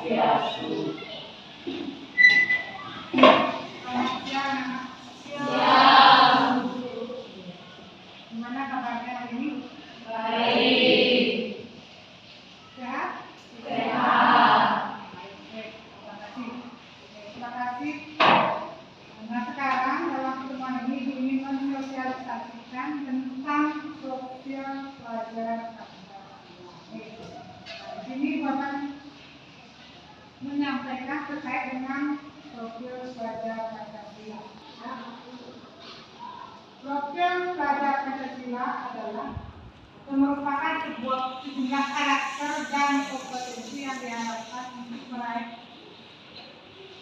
Swastiastu. Selamat siang. Siang. Gimana kabarnya hari ini? Baik. Sehat? Sehat. Baik, terima kasih. Nah, sekarang dalam pertemuan ini ingin mensosialisasikan tentang sosial pelajar Pancasila. Di sini Bapak menyampaikan terkait dengan profil pelajar Pancasila. Profil pelajar Pancasila adalah merupakan sejumlah karakter dan kompetensi yang diharapkan untuk meraih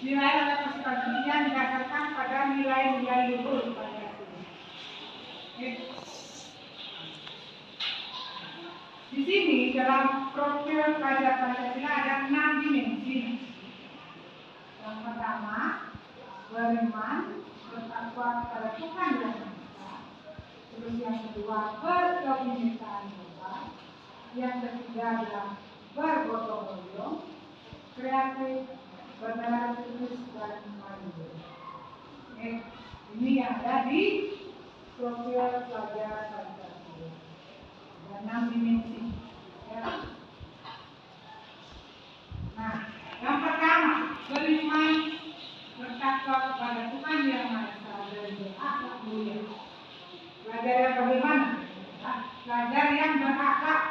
nilai oleh peserta didik yang didasarkan pada nilai-nilai luhur Pancasila. Di sini dalam profil pelajar Pancasila ada 6 dimensi. Yang pertama, beriman, bertakwa kepada Tuhan Yang Maha Esa. Terus yang kedua, berkebinekaan global. Yang ketiga adalah bergotong royong, kreatif, bernarsisisme dan mandiri. Ini yang ada di profil pelajar Pancasila. Ada 6 dimensi. Ya. Nah, yang pertama, beriman, bertakwa kepada Tuhan Yang Maha Esa dan berakhlak mulia. Pelajar yang bagaimana? Pelajar yang berakhlak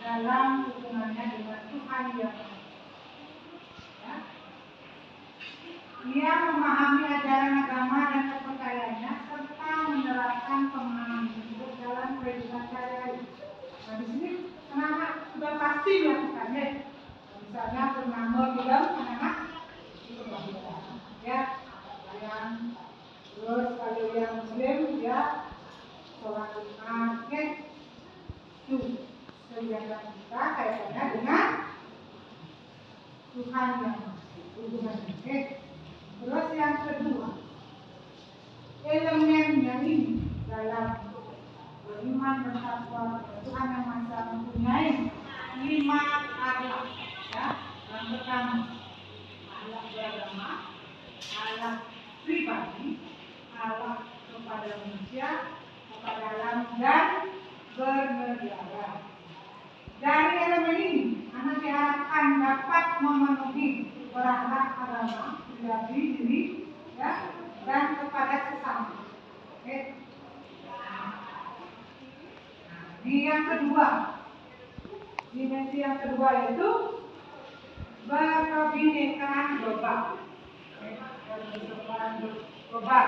dalam hubungannya dengan Tuhan Yang Maha Esa. Ya. Ia memahami ajaran agama dan kepercayaannya serta menerapkan pemahaman tersebut dalam kehidupan sehari-hari. Nah, di sini anak-anak sudah pasti melakukannya. Misalnya bernama film anak-anak itu ya, yang terus kalau yang Muslim ya sholat Jumat, itu kegiatan kita kaitannya dengan Tuhan Yang Maha Esa, hubungannya. Terus yang kedua, elemennya ini dalam beriman bertakwa Tuhan Yang Maha Esa mempunyai 5 akhlak. Ya, yang pertama akhlak beragama, akhlak pribadi, akhlak kepada manusia, kepada alam dan bernegara. Dari elemen ini, anak diharapkan dapat memenuhi berakhlak agama, pribadi, diri, ya, dan kepada sesama. Di yang kedua, dimensi yang kedua yaitu berkebinekaan global. Berkebinekaan global.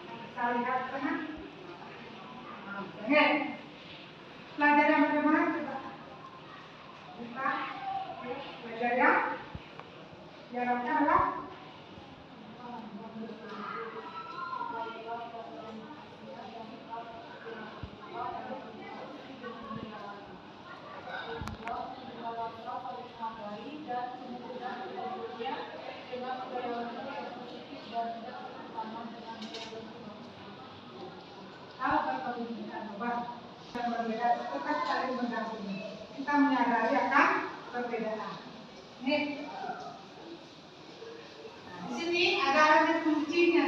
Kita lihat tengah. Pelajar yang bagaimana coba? Kita pelajar yang diharapkan adalah yang berbeda tetap saling mendampingi. Kita menyadari akan perbedaan. Nih, di sini ada elemen kuncinya,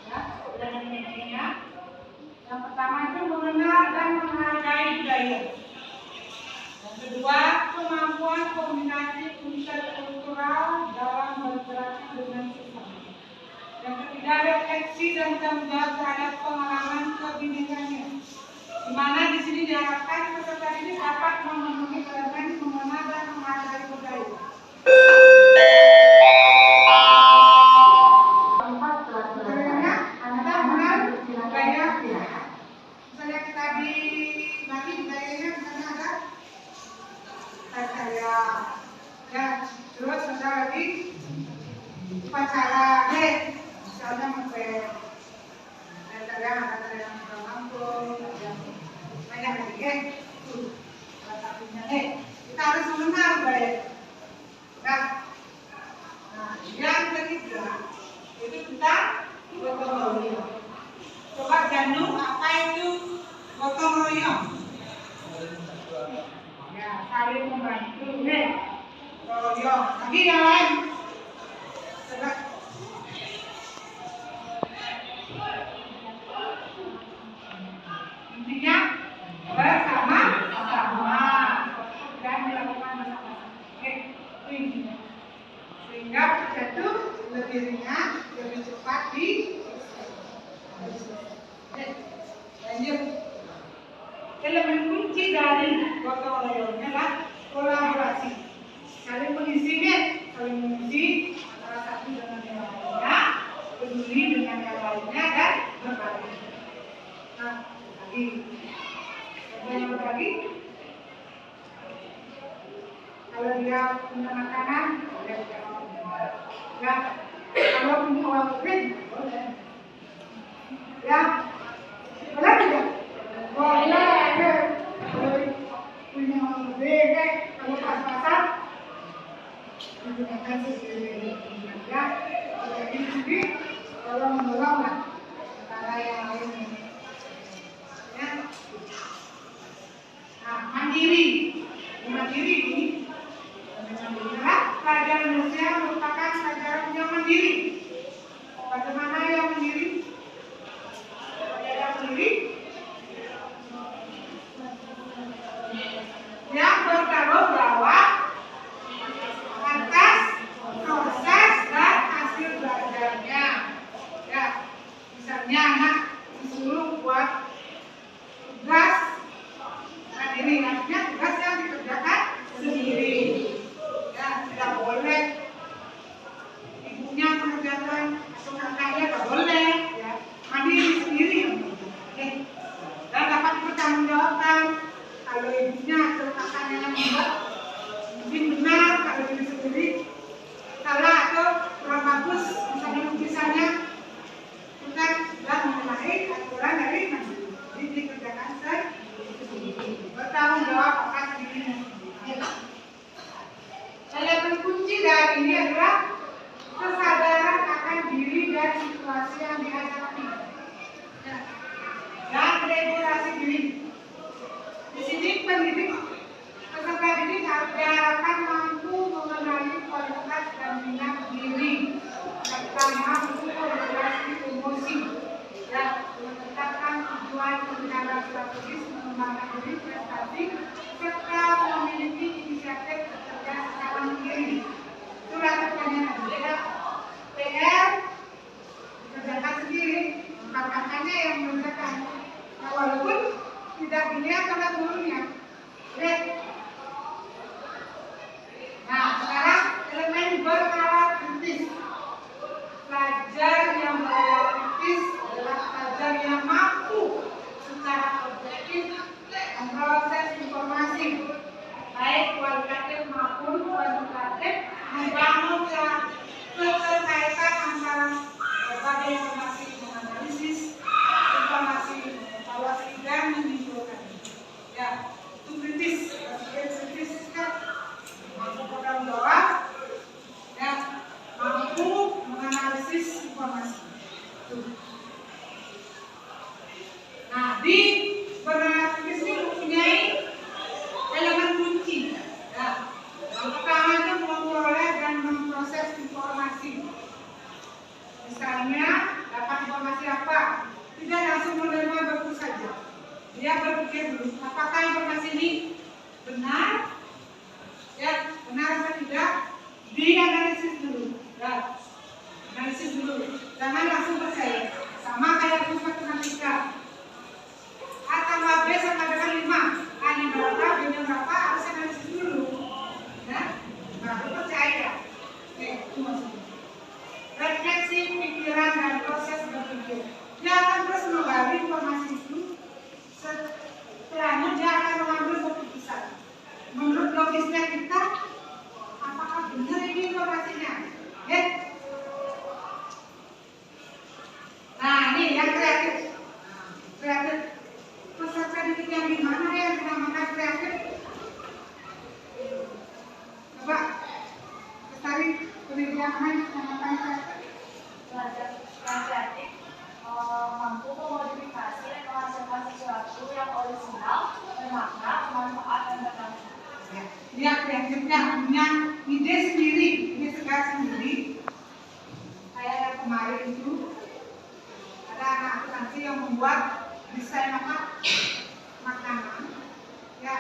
ya, elemen kuncinya. Yang pertama itu mengenal dan menghargai budaya. Yang kedua, kemampuan komunikasi interkultural dalam berinteraksi dengan sesama. Yang ketiga, refleksi dan tanggung jawab terhadap pengalaman kebinekaan. Di mana di sini diharapkan peserta ini dapat memenuhi elemen mengenal dan menghargai budaya. Keempat, pelajarannya Anda mengenal budaya. Misalnya kita di Bali budayanya misalnya ada percaya, ya, terus ada lagi upacara, misalnya mungkin ada yang Lampung, banyak lagi, kita harus mengenal budaya. Nah, yang ketiga itu kita gotong royong. Coba Janu, apa itu gotong royong? Ya, saling membantu. royong. Lagi yang lain. Coba. Intinya bersama-sama dan dilakukan bersama-sama. Oke, itu intinya. Sehingga kita tuh lebih ringan, lebih cepat di. Lanjut. Elemen kunci dari gotong royong adalah kolaborasi, saling mengisi, antara satu dengan yang lainnya, peduli dengan yang lainnya dan berbagi. Nah, lagi, ada yang berbagi. Kalau dia punya makanan, dia ya, kalau punya uang lebih, boleh. Ya, boleh tidak? Boleh. Kalau punya uang lebih, kalau pas-pasan, digunakan sesuai ya. Kalau ini sendiri, kalau menolong lah, antara yang lain. Ya. Nah, mandiri ini. Pelajaran Indonesia merupakan pelajaran yang mandiri. Bagaimana yang mandiri? Pelajaran mandiri yang bertanggung jawab atas proses dan hasil belajarnya. Ya, misalnya anak disuruh buat tugas mandiri, artinya tugas yang dikerjakan sendiri. Tidak boleh ibunya mengerjakan atau kakaknya, tidak boleh ya, mandiri sendiri. Dan dapat dipertanggungjawabkan kalau ibunya atau kakaknya yang membuat mungkin benar, kalau diri sendiri salah atau kurang bagus misalnya lukisannya, bukan dan mengenai aturan dari mandiri. Jadi dikerjakan sendiri, bertanggung jawab atas dirinya. Elemen kunci dari ini adalah kesadaran akan diri dan situasi yang dihadapi dan regulasi diri. Di sini peserta didik harus diharapkan mampu mengenali kualitas dan minat diri serta mampu regulasi emosi dan menetapkan tujuan pembinaan strategis mengembangkan diri prestasi serta memiliki inisiatif bekerja secara mandiri. Itulah pertanyaan beda PR dikerjakan sendiri, kakaknya yang mengerjakan. Nah, walaupun tidak dilihat oleh gurunya. Nah, sekarang elemen bernalar kritis. Pelajar yang bernalar kritis adalah pelajar yang mampu secara objektif memproses informasi, baik kualitatif maupun kuantitatif, membangun keterkaitan antara berbagai informasi, menganalisis informasi, evaluasi dan menyimpulkan. Ya, itu kritis kan mampu bertanggung jawab, ya, mampu menganalisis informasi. Nah, di bernalar kritis ini mempunyai elemen kunci. Nah, yang pertama itu memperoleh dan memproses informasi. Misalnya, dapat informasi apa? Tidak langsung menerima begitu saja. Dia berpikir dulu, apakah informasi ini benar? Ya, benar atau tidak? Dianalisis dulu. Ya, analisis dulu. Jangan langsung percaya. Sama kayak rumus matematika. A tambah B sama dengan 5. A-nya berapa, B-nya berapa, harus analisis dulu. Ya, baru percaya. Oke, itu maksudnya. Refleksi pikiran dan proses berpikir. Dia akan terus menggali informasi itu. Setelahnya dia akan mengambil keputusan. Menurut logisnya kita, apakah benar ini informasinya? Ya. Nah, ini yang kreatif. Kreatif. Peserta didik yang di mana yang dinamakan kreatif? Coba, Lestari, penelitian main dinamakan kreatif. Pelajar yang kreatif mampu memodifikasi dan menghasilkan sesuatu yang orisinal, bermakna, bermanfaat, dan bermanfaat. Ya. dia kreatifnya, punya ide sendiri, ide segar sendiri. Kayak yang kemarin itu ada anak akuntansi yang membuat desain makanan, ya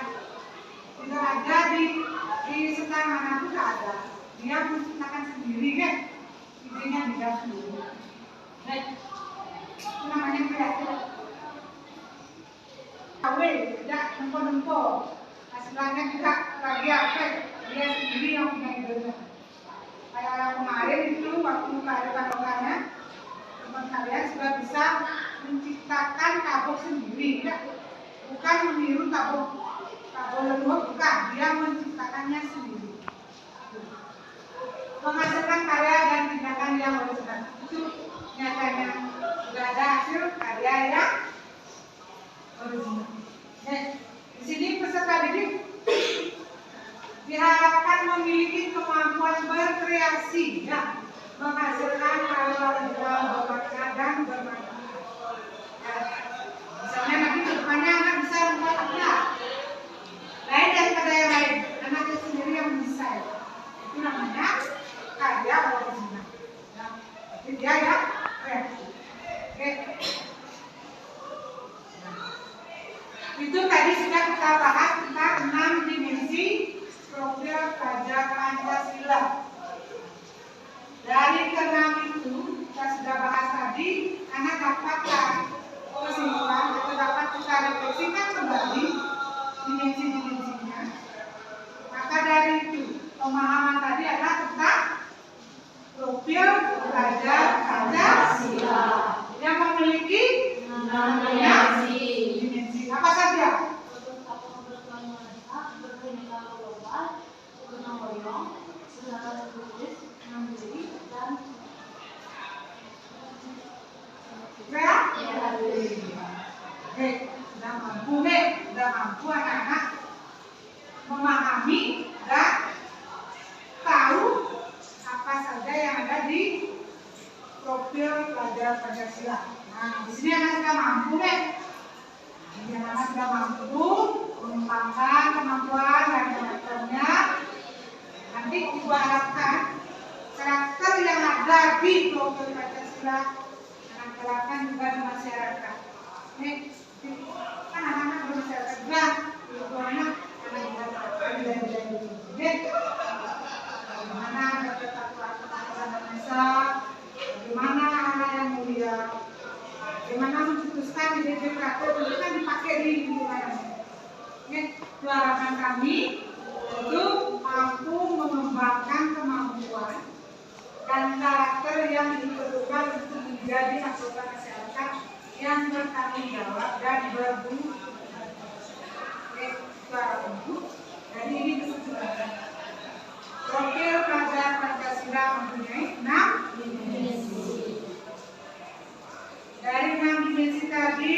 tidak ada di sekitar mana pun tidak ada. Dia menciptakan sendiri kan, idenya dia sendiri. Itu namanya kreatif. Awal tidak nempo-nempo, hasilnya juga lagi apa? Dia sendiri yang punya idenya. Kayak yang kemarin itu waktu ada kandungannya, teman kalian sudah bisa menciptakan tabung sendiri, ya? Bukan meniru tabung leluhur, bukan, dia menciptakannya sendiri. Menghasilkan karya dan tindakan yang original itu nyatanya sudah ada hasil karya yang original. Di sini peserta didik diharapkan memiliki kemampuan berkreasi, ya, menghasilkan karya original bermakna dan bermanfaat. Ya. Misalnya nanti kedepannya anak bisa membuat apa? Lain daripada yang lain, anaknya sendiri yang mendesain. Itu namanya karya original. Ya. Jadi dia ya kreatif. Oke. Itu tadi sudah kita bahas tentang 6 dimensi profil pelajar Pancasila. Dari ke-6 itu kita sudah bahas tadi, anak dapatkan kesimpulan atau dapat kita refleksikan kembali dimensi-dimensinya. Maka dari itu pemahaman tadi adalah tentang profil pelajar Pancasila yang memiliki 6 dimensi. Apa saja? Sudah mampu anak-anak memahami dan tahu apa saja yang ada di profil pelajar Pancasila. Nah, di sini anak sudah mampu deh. Jadi anak sudah mampu mengembangkan kemampuan dan karakternya. Nanti ibu harapkan karakter yang ada di profil Pancasila anak terapkan juga di masyarakat. Nih, kan anak-anak bermasyarakat juga, ibu anak juga belajar dulu. Bagaimana berkata-kata Indonesia, bagaimana anak yang mulia, bagaimana mencetuskan ide-ide kreatif itu kan dipakai di lingkungan. Harapan kami itu mampu mengembangkan kemampuan dan karakter yang diperlukan untuk menjadi anggota masyarakat yang bertanggung jawab dan berbudi. Jadi ini kesimpulan. Profil pelajar Pancasila mempunyai 6 dimensi. Dari 6 dimensi tadi,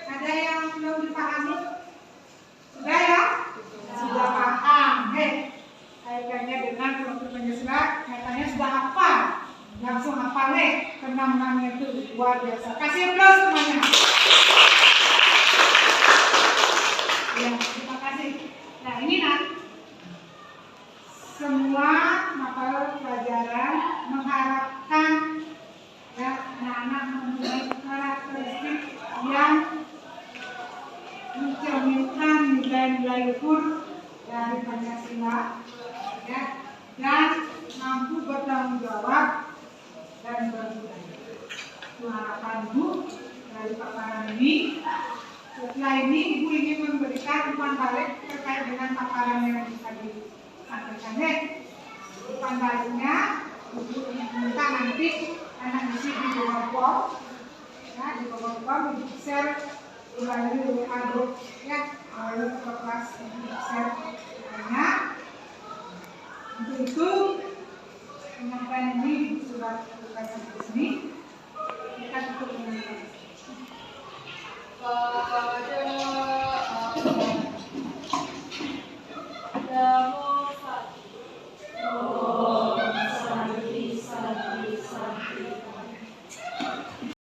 ada yang belum dipahami? Sudah ya? Sudah paham. Kaitannya dengan profil Pancasila, katanya sudah hafal. Langsung hafal ke-6-6 itu luar biasa. Kasih aplaus semuanya. Ya, terima kasih. Nah, ini semua mata pelajaran mengharapkan ya anak-anak mempunyai karakteristik yang mencerminkan nilai-nilai luhur dari Pancasila, ya, dan mampu bertanggung jawab dan berbudaya. Itu harapan Ibu dari paparan ini. Setelah ini Ibu ingin memberikan umpan balik terkait dengan paparan yang tadi disampaikan. Umpan baliknya Ibu minta nanti anak isi di bawah form, ya, di bawah form Ibu share melalui WA group, ya, melalui kelas Ibu share banyak. Untuk itu penyampaian ini sudah selesai sampai sini. Kita tutup dengan